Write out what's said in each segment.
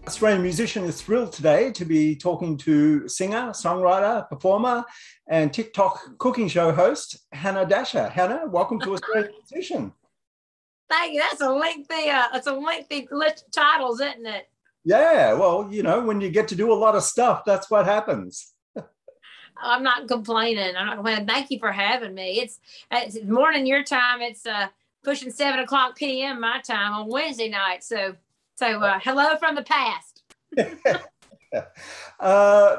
Australian musician is thrilled today to be talking to singer, songwriter, performer, and TikTok cooking show host, Hannah Dasher. Hannah, welcome to Australian Musician. Thank you. That's a lengthy list of titles, isn't it? Yeah, well, you know, when you get to do a lot of stuff, that's what happens. I'm not complaining. Thank you for having me. It's morning your time. It's pushing 7 o'clock p.m. my time on Wednesday night. So hello from the past.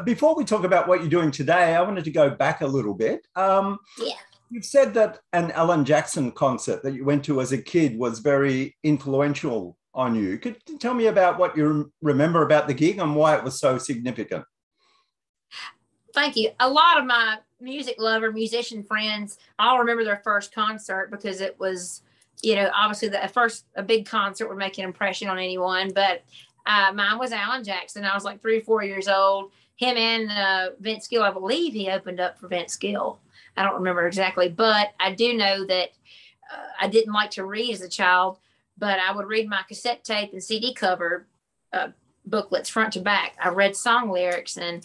Before we talk about what you're doing today, I wanted to go back a little bit. Yeah. You've said that an Alan Jackson concert that you went to as a kid was very influential on you. Could you tell me about what you remember about the gig and why it was so significant? Thank you. A lot of my musician friends all remember their first concert because it was, obviously a big concert would make an impression on anyone. But mine was Alan Jackson. I was like 3 or 4 years old. Him and Vince Gill, I believe he opened up for Vince Gill. I don't remember exactly, but I do know that I didn't like to read as a child, but I would read my cassette tape and CD cover booklets front to back. I read song lyrics, and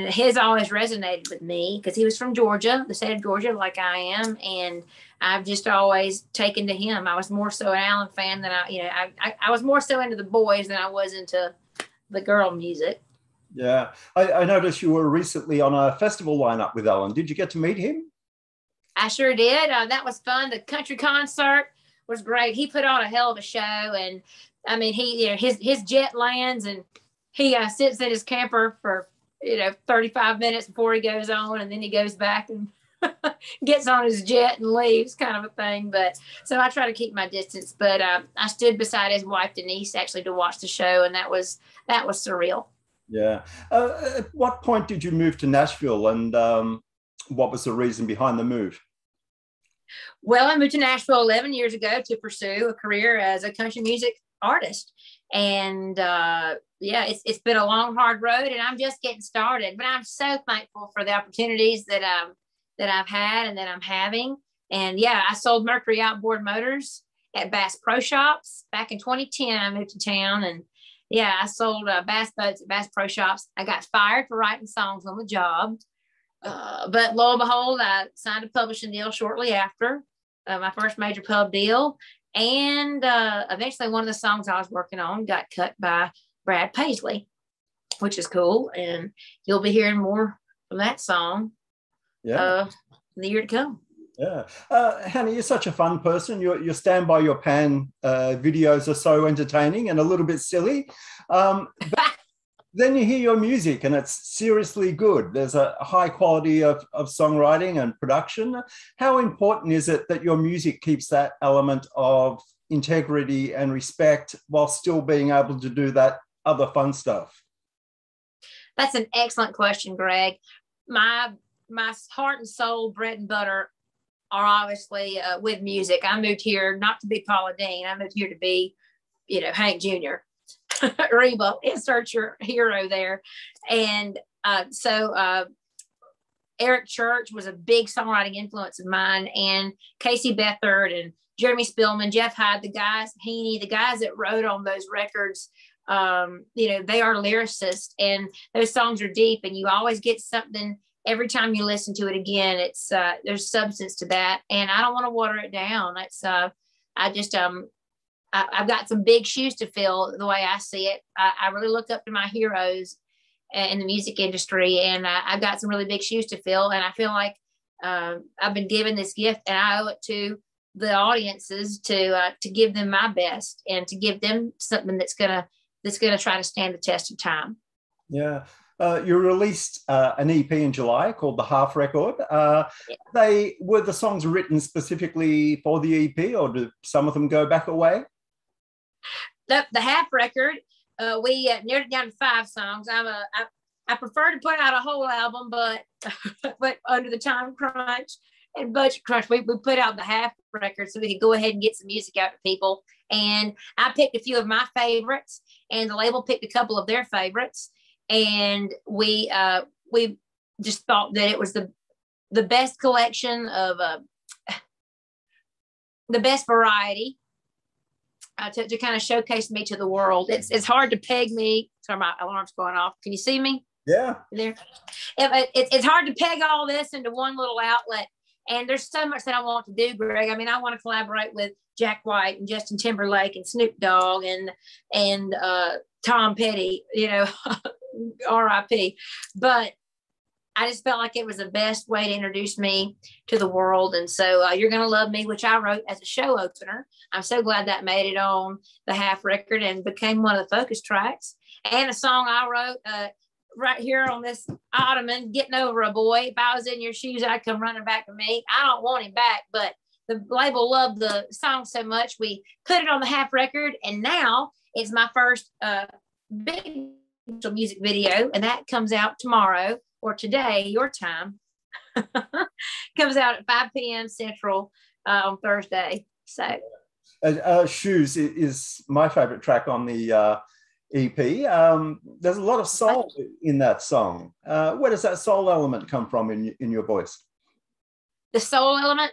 his always resonated with me because he was from Georgia, the state of Georgia, like I am, and I've just always taken to him. I was more so an Alan fan than I was more so into the boys than I was into the girl music. Yeah, I noticed you were recently on a festival lineup with Alan. Did you get to meet him? I sure did. That was fun. The country concert was great. He put on a hell of a show, and I mean, his jet lands, and he sits in his camper for 35 minutes before he goes on, and then he goes back and gets on his jet and leaves, kind of a thing. But so I try to keep my distance. But I stood beside his wife Denise actually to watch the show, and that was surreal. Yeah. At what point did you move to Nashville, and what was the reason behind the move? Well, I moved to Nashville 11 years ago to pursue a career as a country music artist. And it's been a long, hard road, and I'm just getting started. But I'm so thankful for the opportunities that I've had and that I'm having. And yeah, I sold Mercury outboard motors at Bass Pro Shops back in 2010. I moved to town, and yeah, I sold bass boats at Bass Pro Shops. I got fired for writing songs on the job. But lo and behold, I signed a publishing deal shortly after my first major pub deal. And eventually one of the songs I was working on got cut by Brad Paisley, which is cool. And you'll be hearing more from that song in the year to come. Yeah. Hannah, you're such a fun person. Your Stand By Your Pan videos are so entertaining and a little bit silly. But then you hear your music and it's seriously good. There's a high quality of songwriting and production. How important is it that your music keeps that element of integrity and respect while still being able to do that other fun stuff? That's an excellent question, Greg. My heart and soul, bread and butter are obviously with music. I moved here not to be Paula Dean. I moved here to be, Hank Jr. Reba, insert your hero there. And so Eric Church was a big songwriting influence of mine, and Casey Beathard and Jeremy Spillman, Jeff Hyde, the guys that wrote on those records, they are lyricists, and those songs are deep, and you always get something every time you listen to it again. It's there's substance to that, and I don't want to water it down. It's I've got some big shoes to fill the way I see it. I really look up to my heroes in the music industry, and I've got some really big shoes to fill. And I feel like I've been given this gift, and I owe it to the audiences to give them my best and to give them something that's gonna try to stand the test of time. Yeah. You released an EP in July called The Half Record. Were the songs written specifically for the EP, or do some of them go back a way? The Half Record, we narrowed it down to 5 songs. I prefer to put out a whole album, but under the time crunch and budget crunch, we put out the Half Record so we could go ahead and get some music out to people. And I picked a few of my favorites, and the label picked a couple of their favorites. And we just thought that it was the best collection of the best variety to kind of showcase me to the world. It's hard to peg me. Sorry, my alarm's going off. Can you see me? Yeah. There. It's hard to peg all this into one little outlet. And there's so much that I want to do, Greg. I mean, I want to collaborate with Jack White and Justin Timberlake and Snoop Dogg and Tom Petty, you know, R.I.P. But I just felt like it was the best way to introduce me to the world. And so You're Gonna Love Me, which I wrote as a show opener. I'm so glad that made it on the half record and became one of the focus tracks. And a song I wrote right here on this ottoman, Getting Over a Boy. If I was in your shoes, I'd come running back to me. I don't want him back, but the label loved the song so much, we put it on the half record. And now it's my first big music video. And that comes out tomorrow or today, your time. Comes out at 5 p.m. Central on Thursday. So Shoes is my favorite track on the EP. There's a lot of soul in that song. Where does that soul element come from in your voice? The soul element,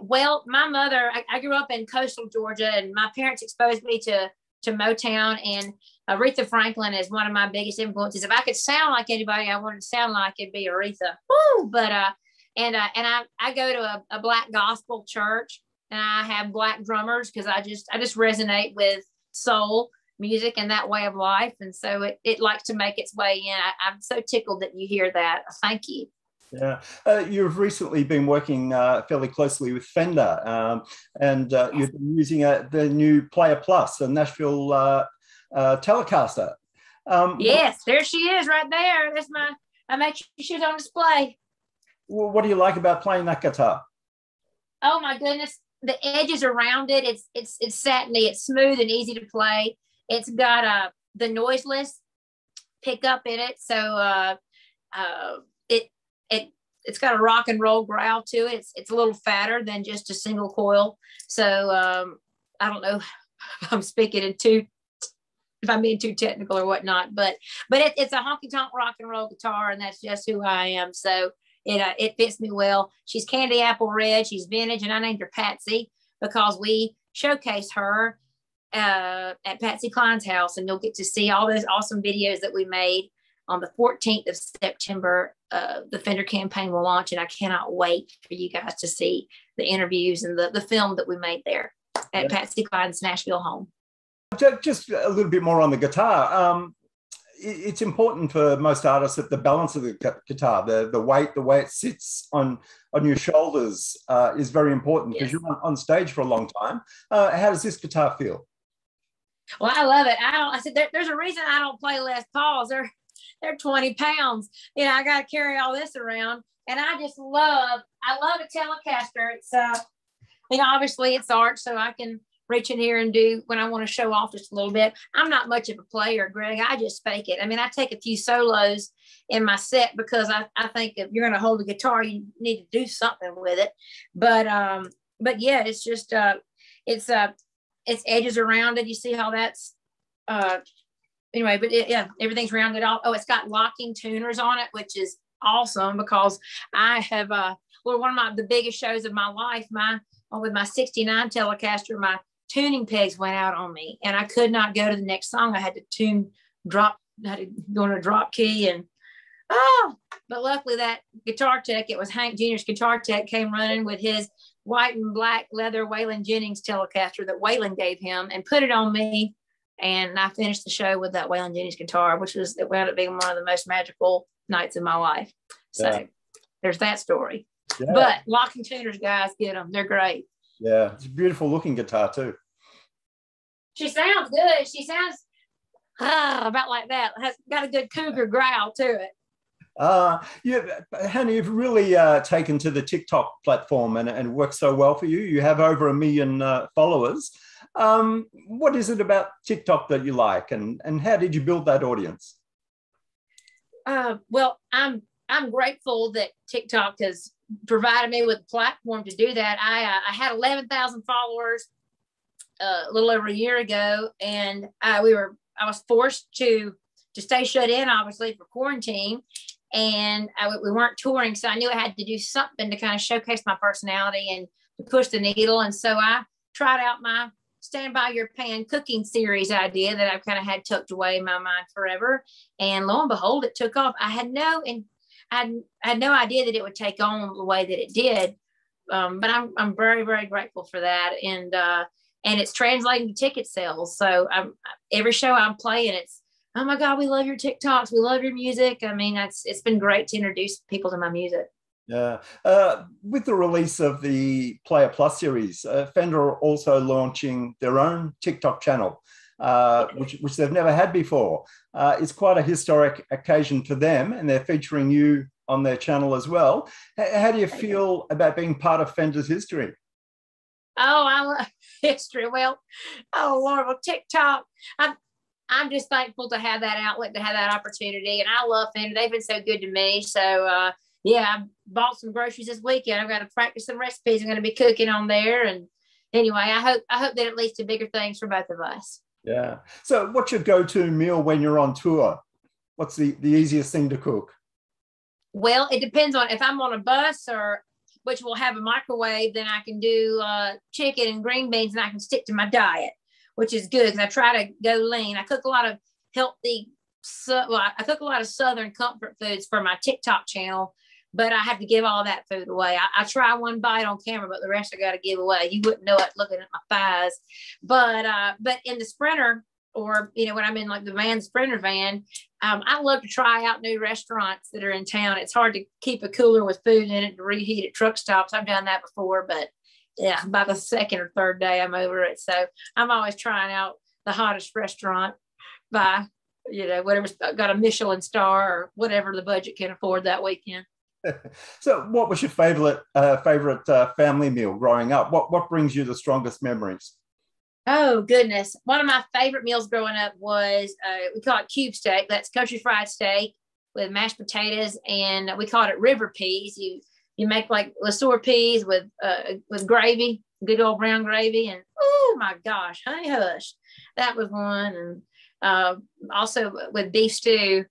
well, my mother, I grew up in coastal Georgia, and my parents exposed me to Motown, and Aretha Franklin is one of my biggest influences. If I could sound like anybody I wanted to sound like, it'd be Aretha. Woo! But I go to a black gospel church, and I have black drummers because I just resonate with soul music and that way of life. And so it likes to make its way in. I'm so tickled that you hear that. Thank you. Yeah. You've recently been working fairly closely with Fender, and you've been using the new Player Plus, the Nashville Telecaster. Yes, there she is right there. I make sure she's on display. What do you like about playing that guitar? Oh my goodness. The edges around it, it's satiny, it's smooth and easy to play. It's got the noiseless pickup in it, so it's got a rock and roll growl to it. It's a little fatter than just a single coil. So I don't know if I'm speaking if I'm being too technical or whatnot, but it's a honky tonk rock and roll guitar, and that's just who I am. So it fits me well. She's candy apple red. She's vintage, and I named her Patsy because we showcased her at Patsy Cline's house, and you'll get to see all those awesome videos that we made on the 14th of September. The Fender campaign will launch, and I cannot wait for you guys to see the interviews and the film that we made there at Patsy Cline's Nashville home. Just a little bit more on the guitar. It's important for most artists that the balance of the guitar, the way it sits on your shoulders is very important, because you're on stage for a long time. How does this guitar feel? Well, I love it. I said there's a reason I don't play Les Pauls. They're 20 pounds. You know, I got to carry all this around, and I love a Telecaster. It's obviously it's art, so I can reach in here and do when I want to show off just a little bit. I'm not much of a player, Greg. I just fake it. I mean, I take a few solos in my set because I think if you're going to hold a guitar, you need to do something with it. But yeah, it's just it's edges around it. You see how that's anyway, but everything's rounded off. Oh, it's got locking tuners on it, which is awesome because I have one of the biggest shows of my life. With my 69 Telecaster, my tuning pegs went out on me, and I could not go to the next song. I had to had to go in a drop key, and but luckily that guitar tech, it was Hank Jr.'s guitar tech, came running with his white and black leather Waylon Jennings Telecaster that Waylon gave him and put it on me. And I finished the show with that Waylon Jennings guitar, it wound up being one of the most magical nights of my life. So there's that story. Yeah. But locking tuners, guys, get them. They're great. Yeah, it's a beautiful looking guitar too. She sounds good. She sounds about like that. Has got a good cougar growl to it. Hannah, you've really taken to the TikTok platform and worked so well for you. You have over 1 million followers. What is it about TikTok that you like, and how did you build that audience? Well, I'm grateful that TikTok has provided me with a platform to do that. I had 11,000 followers a little over a year ago, and I was forced to stay shut in, obviously, for quarantine, and we weren't touring, so I knew I had to do something to kind of showcase my personality and to push the needle. And so I tried out my stand by your pan cooking series idea that I've kind of had tucked away in my mind forever. And lo and behold, it took off. I had no idea that it would take on the way that it did. But I'm very, very grateful for that. And it's translating to ticket sales. So every show I'm playing, it's, oh my God, we love your TikToks. We love your music. I mean, it's been great to introduce people to my music. Yeah. With the release of the Player Plus series, Fender are also launching their own TikTok channel, which they've never had before. It's quite a historic occasion for them, and they're featuring you on their channel as well. How do you feel about being part of Fender's history? Oh, I love history. Well, oh Lord, well, TikTok. I'm just thankful to have that outlet, to have that opportunity, and I love Fender. They've been so good to me. So yeah, I bought some groceries this weekend. I've got to practice some recipes I'm going to be cooking on there. And anyway, I hope that it leads to bigger things for both of us. Yeah. So, what's your go-to meal when you're on tour? What's the easiest thing to cook? Well, it depends on if I'm on a bus or which will have a microwave, then I can do chicken and green beans, and I can stick to my diet, which is good because I try to go lean. I cook a lot of healthy, I cook a lot of Southern comfort foods for my TikTok channel, but I have to give all that food away. I try one bite on camera, but the rest I got to give away. You wouldn't know it looking at my thighs. But in the Sprinter, or when I'm in like the van Sprinter van, I love to try out new restaurants that are in town. It's hard to keep a cooler with food in it to reheat at truck stops. I've done that before, but yeah, by the second or third day, I'm over it. So I'm always trying out the hottest restaurant by, whatever's got a Michelin star or whatever the budget can afford that weekend. So what was your favorite family meal growing up? What brings you the strongest memories? Oh, goodness. One of my favorite meals growing up was, we call it cube steak. That's country fried steak with mashed potatoes, and we called it river peas. You make like LeSueur peas with gravy, good old brown gravy, and oh my gosh, honey hush. That was one. And also with beef stew,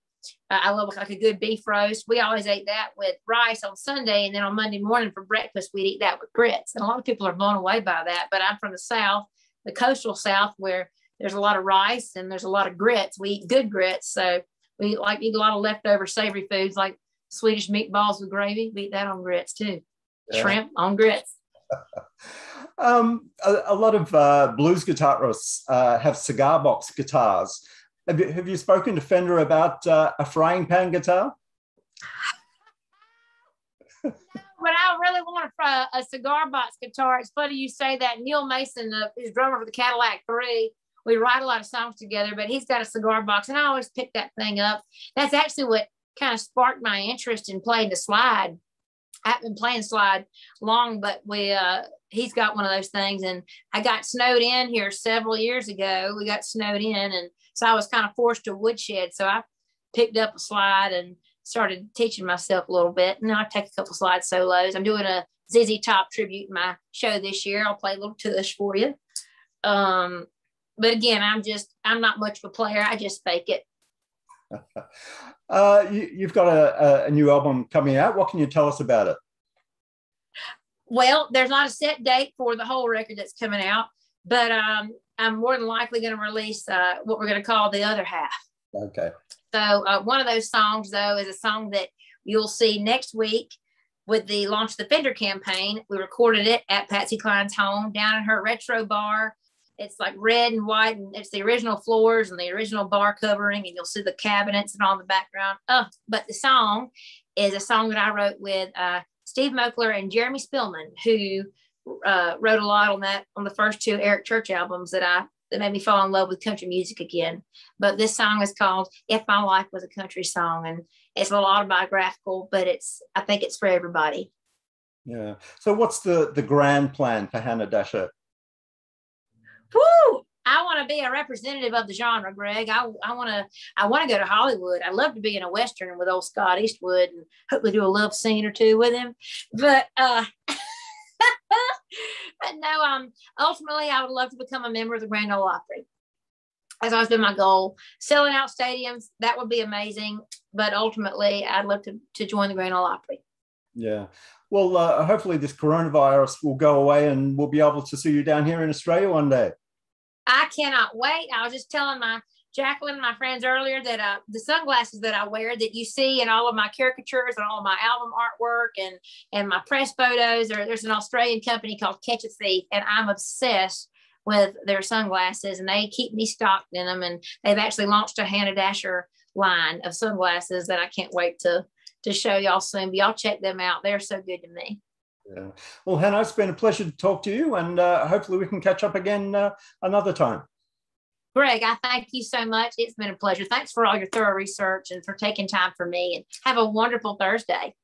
I love like a good beef roast. We always ate that with rice on Sunday, and then on Monday morning for breakfast, we'd eat that with grits. And a lot of people are blown away by that, but I'm from the South, the coastal South, where there's a lot of rice and there's a lot of grits. We eat good grits. So we eat a lot of leftover savory foods like Swedish meatballs with gravy. We eat that on grits too. Yeah. Shrimp on grits. A lot of blues guitarists have cigar box guitars. Have you spoken to Fender about a frying pan guitar? But I really want a cigar box guitar. It's funny you say that. Neil Mason, who's drummer for the Cadillac 3, we write a lot of songs together, but he's got a cigar box, and I always pick that thing up. That's actually what kind of sparked my interest in playing the slide. I haven't been playing slide long, but he's got one of those things, and I got snowed in here several years ago. We got snowed in, and so I was kind of forced to woodshed. So I picked up a slide and started teaching myself a little bit. And now I take a couple slide solos. I'm doing a ZZ Top tribute in my show this year. I'll play a little tush for you. But again, I'm not much of a player. I just fake it. You've got a new album coming out. What can you tell us about it? Well, there's not a set date for the whole record that's coming out, but I'm more than likely going to release what we're going to call the other half. Okay. So one of those songs, though, is a song that you'll see next week with the launch of the Fender campaign. We recorded it at Patsy Cline's home down in her retro bar. It's like red and white, and it's the original floors and the original bar covering, and you'll see the cabinets and all in the background. But the song is a song that I wrote with Steve Moakler and Jeremy Spillman, who wrote a lot on the first two Eric Church albums that made me fall in love with country music again. But this song is called If My Life Was a Country Song, and it's a little autobiographical, but I think it's for everybody. Yeah. So what's the grand plan for Hannah Dasher? Woo! I want to be a representative of the genre, Greg. I want to go to Hollywood. I'd love to be in a Western with old Scott Eastwood and hopefully do a love scene or two with him. But but no, ultimately I would love to become a member of the Grand Ole Opry. That's always been my goal. Selling out stadiums, that would be amazing. But ultimately, I'd love to join the Grand Ole Opry. Yeah. Well, hopefully this coronavirus will go away and we'll be able to see you down here in Australia one day. I cannot wait. I was just telling Jacqueline and my friends earlier that the sunglasses that I wear that you see in all of my caricatures and all of my album artwork and my press photos, there's an Australian company called Catch a Thief, and I'm obsessed with their sunglasses, and they keep me stocked in them. And they've actually launched a Hannah Dasher line of sunglasses that I can't wait to show y'all soon. But y'all check them out. They're so good to me. Yeah. Well, Hannah, it's been a pleasure to talk to you, and hopefully we can catch up again another time. Greg, I thank you so much. It's been a pleasure. Thanks for all your thorough research and for taking time for me, and have a wonderful Thursday.